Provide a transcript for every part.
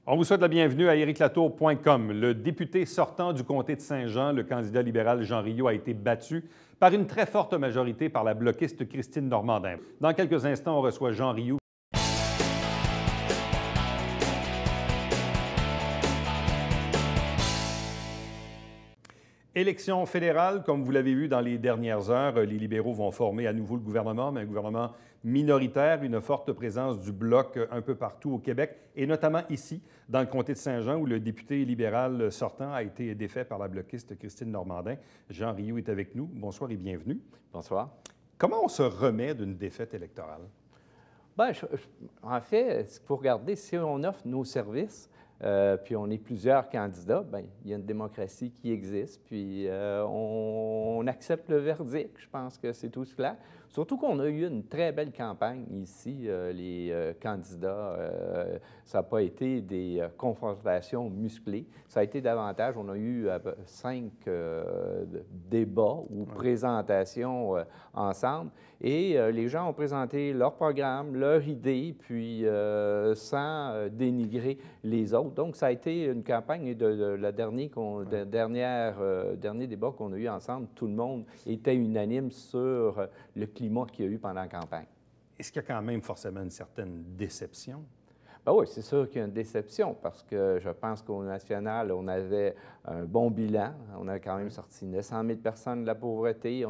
On vous souhaite la bienvenue à ériclatour.com. Le député sortant du comté de Saint-Jean, le candidat libéral Jean Rioux, a été battu par une très forte majorité par la bloquiste Christine Normandin. Dans quelques instants, on reçoit Jean Rioux. Élection fédérale, comme vous l'avez vu dans les dernières heures, les libéraux vont former à nouveau le gouvernement, mais un gouvernement minoritaire, une forte présence du Bloc un peu partout au Québec, et notamment ici, dans le comté de Saint-Jean, où le député libéral sortant a été défait par la bloquiste Christine Normandin. Jean Rioux est avec nous. Bonsoir et bienvenue. Bonsoir. Comment on se remet d'une défaite électorale? Bien, en fait, ce qu'il faut regarder, si on offre nos services, puis on est plusieurs candidats, bien, il y a une démocratie qui existe, puis on accepte le verdict. Je pense que c'est tout clair. Surtout qu'on a eu une très belle campagne ici, les candidats. Ça n'a pas été des confrontations musclées. Ça a été davantage, on a eu 5 débats ou présentations ensemble. Et les gens ont présenté leur programme, leur idée, puis sans dénigrer les autres. Donc, ça a été une campagne de la dernier débat qu'on a eu ensemble. Tout le monde était unanime sur le climat qu'il y a eu pendant la campagne. Est-ce qu'il y a quand même forcément une certaine déception? Ben oui, c'est sûr qu'il y a une déception parce que je pense qu'au national, on avait un bon bilan. On a quand même sorti 900 000 personnes de la pauvreté.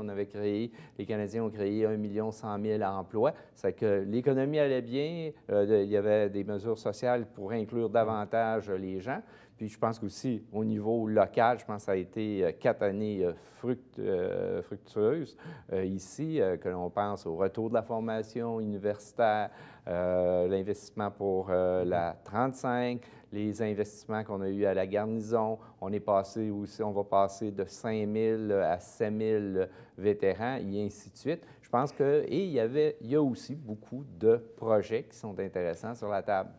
Les Canadiens ont créé 1 100 000 emplois. C'est que l'économie allait bien. Il y avait des mesures sociales pour inclure davantage les gens. Puis je pense qu'aussi, au niveau local, je pense que ça a été 4 années fructueuses ici, que l'on pense au retour de la formation universitaire, l'investissement pour la 35, les investissements qu'on a eus à la garnison. On va passer de 5 000 à 7 000 vétérans, et ainsi de suite. Je pense il y a aussi beaucoup de projets qui sont intéressants sur la table.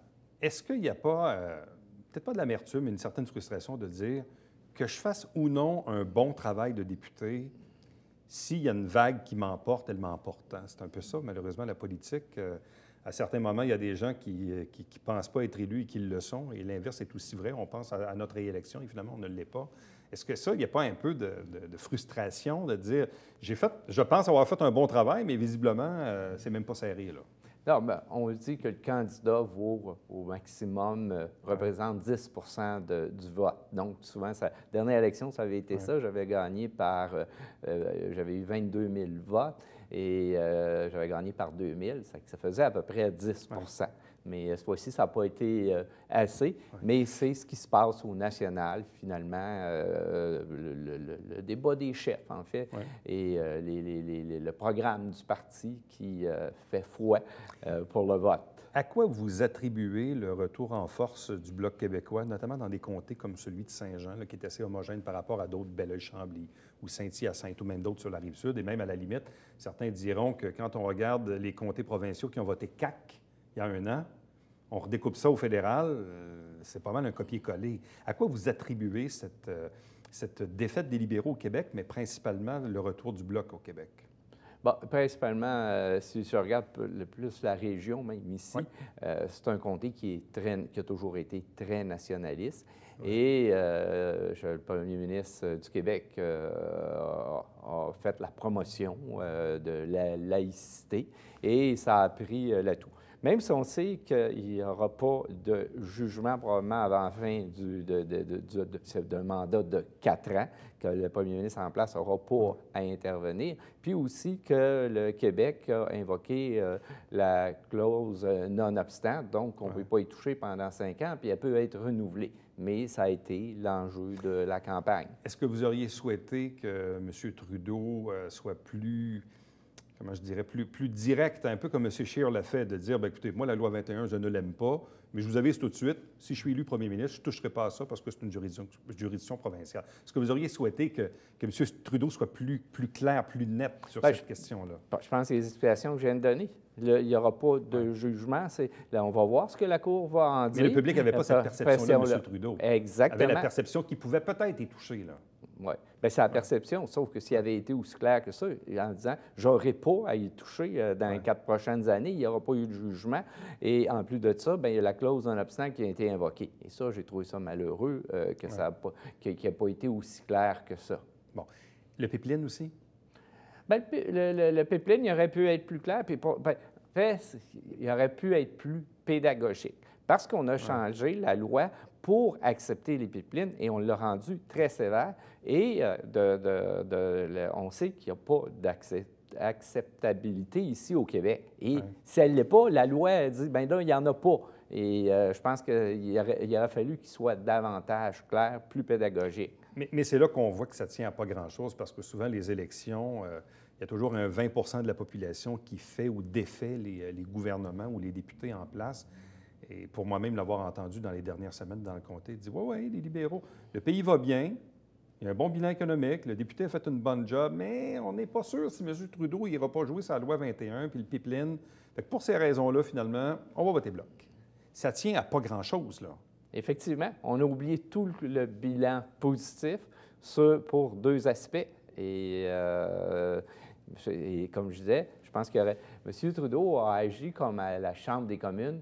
Est-ce qu'il n'y a pas... peut-être pas de l'amertume, mais une certaine frustration de dire que je fasse ou non un bon travail de député, s'il y a une vague qui m'emporte, elle m'emporte. C'est un peu ça, malheureusement, la politique. À certains moments, il y a des gens qui ne pensent pas être élus et qui le sont, et l'inverse est aussi vrai. On pense à notre réélection, et finalement, on ne l'est pas. Est-ce que ça, il n'y a pas un peu de frustration de dire, je pense avoir fait un bon travail, mais visiblement, c'est même pas serré, là? Non, bien, on dit que le candidat vaut au maximum, représente 10 du vote. Donc, souvent, dernière élection, ça avait été ça. J'avais gagné j'avais eu 22 000 votes et j'avais gagné par 2 000. Ça faisait à peu près 10 Mais cette fois-ci, ça n'a pas été assez. Mais c'est ce qui se passe au national, finalement, le débat des chefs, en fait, et le programme du parti qui fait foi pour le vote. À quoi vous attribuez le retour en force du Bloc québécois, notamment dans des comtés comme celui de Saint-Jean, qui est assez homogène par rapport à d'autres, Belleuil-Chambly ou Saint-Hyacinthe, ou même d'autres sur la Rive-Sud, et même à la limite, certains diront que quand on regarde les comtés provinciaux qui ont voté CAQ il y a un an, on redécoupe ça au fédéral, c'est pas mal un copier-coller. À quoi vous attribuez cette défaite des libéraux au Québec, mais principalement le retour du Bloc au Québec? Bon, principalement, si je regarde plus la région, même ici, c'est un comté qui a toujours été très nationaliste. Et le premier ministre du Québec a fait la promotion de la laïcité et ça a pris l'atout. Même si on sait qu'il n'y aura pas de jugement probablement avant la fin d'un mandat de 4 ans, que le premier ministre en place n'aura pas à intervenir, puis aussi que le Québec a invoqué la clause non-obstant, donc on ne peut pas y toucher pendant 5 ans, puis elle peut être renouvelée. Mais ça a été l'enjeu de la campagne. Est-ce que vous auriez souhaité que M. Trudeau soit plus... comment je dirais, plus direct, un peu comme M. Scheer l'a fait, de dire, bien, écoutez, moi, la loi 21, je ne l'aime pas, mais je vous avise tout de suite, si je suis élu premier ministre, je ne toucherai pas à ça parce que c'est une juridiction provinciale. Est-ce que vous auriez souhaité que M. Trudeau soit plus clair, plus net sur cette question-là? Je pense que les explications que je viens de donner. Il n'y aura pas de jugement. Là, on va voir ce que la Cour va en dire. Mais le public n'avait pas cette perception-là, M. Trudeau. Exactement. Avait la perception qu'il pouvait peut-être y toucher, là. Oui. Bien, c'est la perception, sauf que s'il avait été aussi clair que ça, en disant « j'aurais pas à y toucher dans les 4 prochaines années, il n'y aura pas eu de jugement », et en plus de ça, bien, il y a la clause d'un obstacle qui a été invoquée. Et ça, j'ai trouvé ça malheureux que ça qu'il n'ait pas été aussi clair que ça. Bon. Le pipeline aussi? Bien, le pipeline, il aurait pu être plus clair, puis en fait, il aurait pu être plus pédagogique. Parce qu'on a changé la loi pour accepter les pipelines et on l'a rendu très sévère. Et on sait qu'il n'y a pas d'acceptabilité ici au Québec. Et si elle ne l'est pas, la loi elle dit, bien là, il n'y en a pas. Et je pense qu'il aurait fallu qu'il soit davantage clair, plus pédagogique. Mais c'est là qu'on voit que ça ne tient à pas grand-chose parce que souvent, les élections, il y a toujours un 20 de la population qui fait ou défait les gouvernements ou les députés en place. Et pour moi-même, l'avoir entendu dans les dernières semaines dans le comté, il dit « Oui, les libéraux, le pays va bien, il y a un bon bilan économique, le député a fait une bonne job, mais on n'est pas sûr si M. Trudeau n'ira pas jouer sa loi 21 puis le pipeline. Fait que pour ces raisons-là, finalement, on va voter bloc. » Ça tient à pas grand-chose, là. Effectivement, on a oublié tout le bilan positif pour 2 aspects. Et comme je disais, je pense qu'il y aurait... M. Trudeau a agi comme à la Chambre des communes,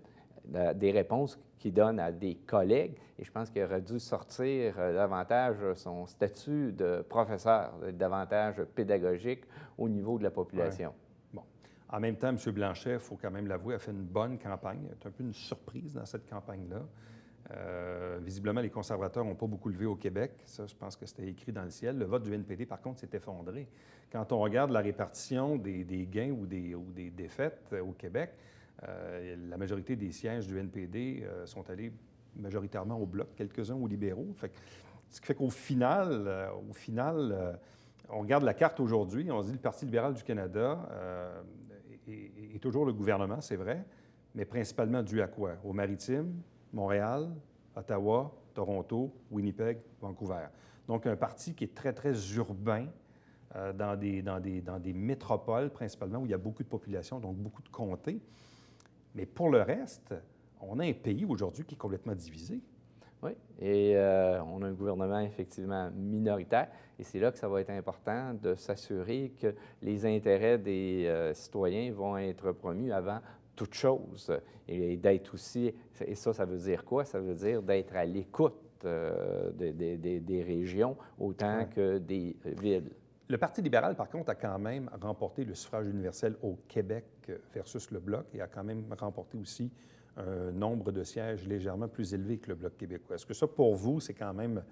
des réponses qu'il donne à des collègues. Et je pense qu'il aurait dû sortir davantage son statut de professeur, davantage pédagogique au niveau de la population. Ouais. Bon. En même temps, M. Blanchet, il faut quand même l'avouer, a fait une bonne campagne. C'est un peu une surprise dans cette campagne-là. Visiblement, les conservateurs n'ont pas beaucoup levé au Québec. Ça, je pense que c'était écrit dans le ciel. Le vote du NPD, par contre, s'est effondré. Quand on regarde la répartition des gains ou des défaites au Québec, la majorité des sièges du NPD sont allés majoritairement au Bloc, quelques-uns aux libéraux. Ce qui fait qu'au final, on regarde la carte aujourd'hui, on se dit le Parti libéral du Canada est toujours le gouvernement, c'est vrai, mais principalement dû à quoi? Aux Maritimes, Montréal, Ottawa, Toronto, Winnipeg, Vancouver. Donc, un parti qui est très, très urbain dans des métropoles principalement où il y a beaucoup de population, donc beaucoup de comtés. Mais pour le reste, on a un pays aujourd'hui qui est complètement divisé. Oui, et on a un gouvernement effectivement minoritaire. Et c'est là que ça va être important de s'assurer que les intérêts des citoyens vont être promus avant toute chose. Et d'être aussi, et ça veut dire quoi? Ça veut dire d'être à l'écoute des régions autant que des villes. Le Parti libéral, par contre, a quand même remporté le suffrage universel au Québec versus le Bloc et a quand même remporté aussi un nombre de sièges légèrement plus élevé que le Bloc québécois. Est-ce que ça, pour vous, c'est quand même...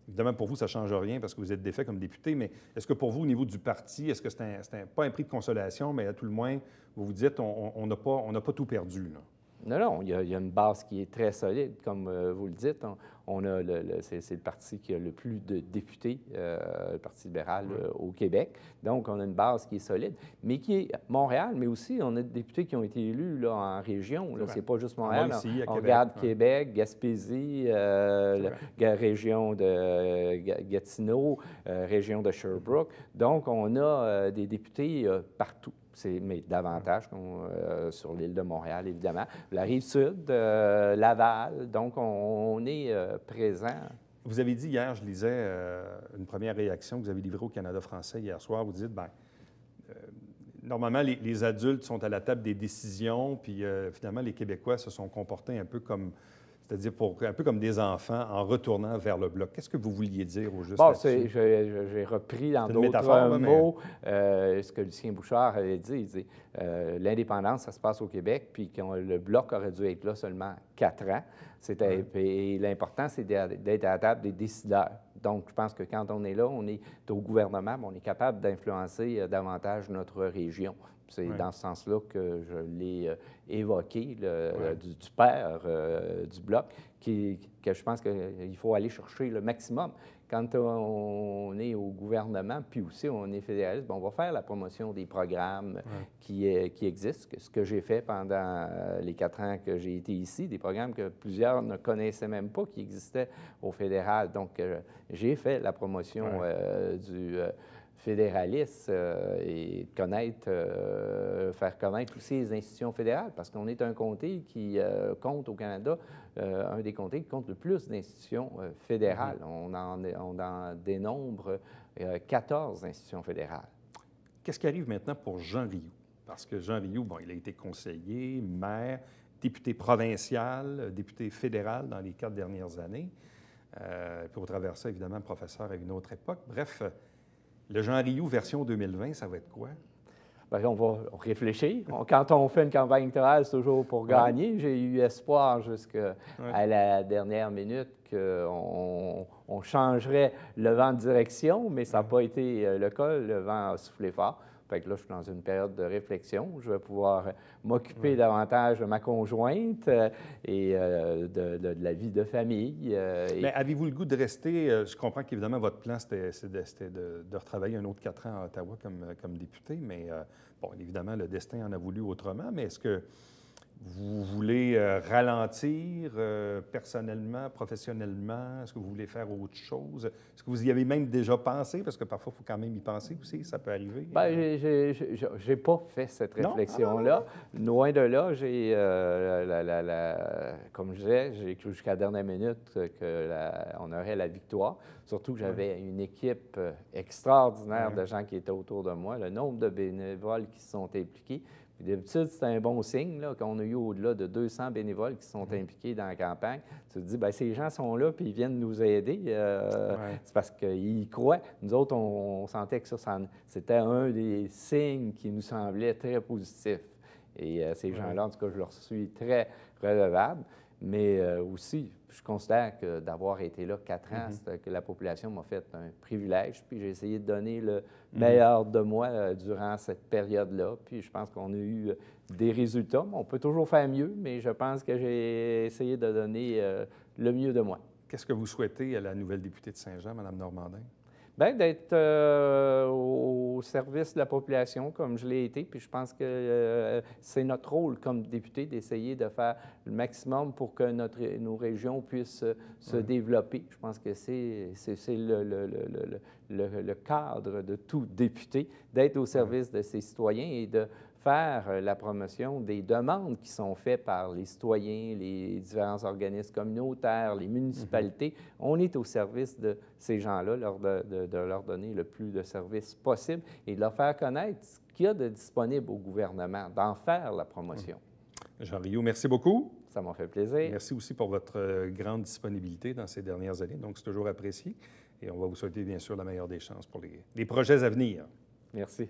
Évidemment, pour vous, ça ne change rien parce que vous êtes défait comme député, mais est-ce que pour vous, au niveau du parti, est-ce que c'est pas un prix de consolation, mais à tout le moins, vous vous dites, on n'a pas tout perdu, là? Non, il y a une base qui est très solide, comme vous le dites. C'est le parti qui a le plus de députés, le Parti libéral au Québec. Donc, on a une base qui est solide, mais qui est Montréal, mais aussi on a des députés qui ont été élus là, en région. Ce n'est pas juste Montréal. On regarde Québec, Gaspésie, la région de Gatineau, région de Sherbrooke. Donc, on a des députés partout. Mais davantage sur l'île de Montréal, évidemment. La Rive-Sud, Laval, donc on est présent. Vous avez dit hier, je lisais une première réaction que vous avez livrée au Canada français hier soir. Vous dites, bien, normalement, les adultes sont à la table des décisions, puis finalement, les Québécois se sont comportés un peu comme... C'est-à-dire un peu comme des enfants en retournant vers le Bloc. Qu'est-ce que vous vouliez dire au juste là-dessus? J'ai repris dans d'autres mots ce que Lucien Bouchard avait dit. Il dit l'indépendance, ça se passe au Québec, puis le Bloc aurait dû être là seulement 4 ans. Et l'important, c'est d'être à la table des décideurs. Donc, je pense que quand on est là, on est au gouvernement, mais on est capable d'influencer davantage notre région. C'est dans ce sens-là que je l'ai évoqué, du père du Bloc, que je pense qu'il faut aller chercher le maximum. Quand on est au gouvernement, puis aussi on est fédéraliste, on va faire la promotion des programmes qui existent, ce que j'ai fait pendant les 4 ans que j'ai été ici, des programmes que plusieurs ne connaissaient même pas qui existaient au fédéral. Donc, j'ai fait la promotion du fédéraliste et faire connaître aussi les institutions fédérales, parce qu'on est un comté qui compte au Canada, un des comtés qui compte le plus d'institutions fédérales. On en dénombre 14 institutions fédérales. Qu'est-ce qui arrive maintenant pour Jean Rioux? Parce que Jean Rioux, bon, il a été conseiller, maire, député provincial, député fédéral dans les 4 dernières années. Puis au travers de ça, évidemment, professeur à une autre époque. Bref, le Jean Rioux version 2020, ça va être quoi? Bien, on va réfléchir. Quand on fait une campagne électorale, c'est toujours pour gagner. J'ai eu espoir jusqu'à la dernière minute qu'on changerait le vent de direction, mais ça n'a pas été le cas. Le vent a soufflé fort. Fait que là, je suis dans une période de réflexion. Je vais pouvoir m'occuper davantage de ma conjointe et de la vie de famille. Mais avez-vous le goût de rester? Je comprends qu'évidemment, votre plan, c'était de retravailler un autre 4 ans à Ottawa comme député, mais bon, évidemment, le destin en a voulu autrement. Mais est-ce que vous voulez ralentir personnellement, professionnellement? Est-ce que vous voulez faire autre chose? Est-ce que vous y avez même déjà pensé? Parce que parfois, il faut quand même y penser aussi, ça peut arriver. Bien, je n'ai pas fait cette réflexion-là. Loin de là, comme je disais, j'ai cru jusqu'à la dernière minute qu'on aurait la victoire. Surtout que j'avais une équipe extraordinaire de gens qui étaient autour de moi, le nombre de bénévoles qui se sont impliqués. D'habitude, c'est un bon signe qu'on a eu au-delà de 200 bénévoles qui sont impliqués dans la campagne. Tu te dis, bien, ces gens sont là puis ils viennent nous aider. C'est parce qu'ils y croient. Nous autres, on sentait que c'était un des signes qui nous semblait très positif. Et ces gens-là, en tout cas, je leur suis très redevable. Mais aussi, je considère que d'avoir été là 4 ans, que la population m'a fait un privilège. Puis j'ai essayé de donner le meilleur de moi durant cette période-là. Puis je pense qu'on a eu des résultats. On peut toujours faire mieux, mais je pense que j'ai essayé de donner le mieux de moi. Qu'est-ce que vous souhaitez à la nouvelle députée de Saint-Jean, Mme Normandin? Bien, d'être au service de la population, comme je l'ai été. Puis je pense que c'est notre rôle comme député d'essayer de faire le maximum pour que nos régions puissent se développer. Je pense que c'est le cadre de tout député, d'être au service de ses citoyens et de faire la promotion des demandes qui sont faites par les citoyens, les différents organismes communautaires, les municipalités. On est au service de ces gens-là, de leur donner le plus de services possible et de leur faire connaître ce qu'il y a de disponible au gouvernement, d'en faire la promotion. Jean Rioux, merci beaucoup. Ça m'a fait plaisir. Merci aussi pour votre grande disponibilité dans ces dernières années. Donc, c'est toujours apprécié. Et on va vous souhaiter, bien sûr, la meilleure des chances pour les projets à venir. Merci.